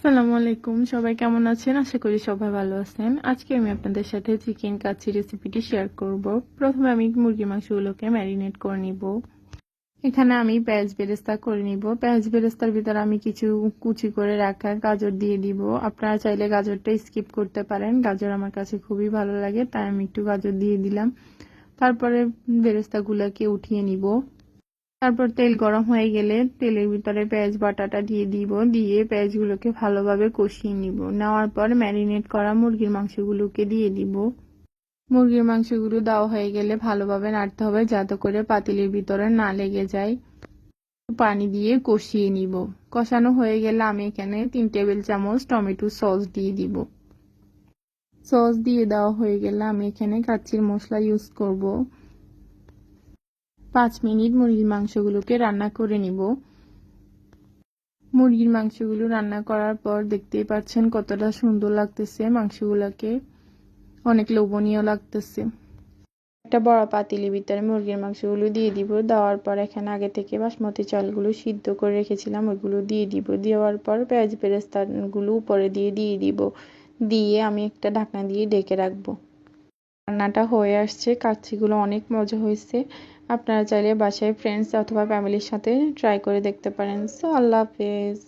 আসসালামু আলাইকুম, সবাই কেমন আছেন? আশা করি সবাই ভালো আছেন। আজকে আমি আপনাদের সাথে চিকেন কাচ্চি রেসিপিটি শেয়ার করব। প্রথমে আমি মুরগির মাংসগুলোকে ম্যারিনেট করে নিব। এখানে আমি পেঁয়াজ বেরেস্তা করে নিব। পেঁয়াজ বেরেস্তার ভিতরে আমি কিছু কুচি করে রাখা গাজর দিয়ে দিব। আপনারা চাইলে গাজরটা স্কিপ করতে পারেন, গাজর আমার কাছে খুবই ভালো লাগে, তাই আমি একটু গাজর দিয়ে দিলাম। তারপরে বেরেস্তাগুলোকে উঠিয়ে নিব। তারপর তেল গরম হয়ে গেলে তেলের ভিতরে পেঁয়াজ বাটাটা দিয়ে দিব, দিয়ে পেঁয়াজগুলোকে ভালোভাবে কষিয়ে নিব। নেওয়ার পর ম্যারিনেট করা মুরগির মাংসগুলোকে দিয়ে দিব। মুরগির মাংসগুলো দেওয়া হয়ে গেলে ভালোভাবে নাড়তে হবে যাতে করে পাতিলের ভিতরে না লেগে যায়। পানি দিয়ে কষিয়ে নিব। কষানো হয়ে গেলে আমি এখানে 3 টেবিল চামচ টমেটো সস দিয়ে দিব। সস দিয়ে দেওয়া হয়ে গেলে আমি এখানে কাচ্চির মশলা ইউজ করব। 5 মিনিট মুরগির মাংসগুলোকে রান্না করে নিব। মুরগির মাংসগুলো রান্না করার পর দেখতেই পাচ্ছেন কতটা সুন্দর লাগতেছে, মাংসগুলোকে অনেক লোভনীয় লাগতেছে। একটা বড় পাতিলের ভিতরে মুরগির মাংসগুলো দিয়ে দিব। দেওয়ার পর এখানে আগে থেকে বাসমতি চালগুলো সিদ্ধ করে রেখেছিলাম, ওইগুলো দিয়ে দিব। দেওয়ার পর পেঁয়াজ বেরেস্তাগুলো উপরে দিয়ে দিব। দিয়ে আমি একটা ঢাকনা দিয়ে ঢেকে রাখবো। রান্নাটা হয়ে আসছে, কাচ্চিগুলো অনেক মজা হয়েছে। আপনারা চাইলে বাসায় ফ্রেন্ডস অথবা ফ্যামিলির সাথে ট্রাই করে দেখতে পারেন। সো আল্লাহ হাফেজ।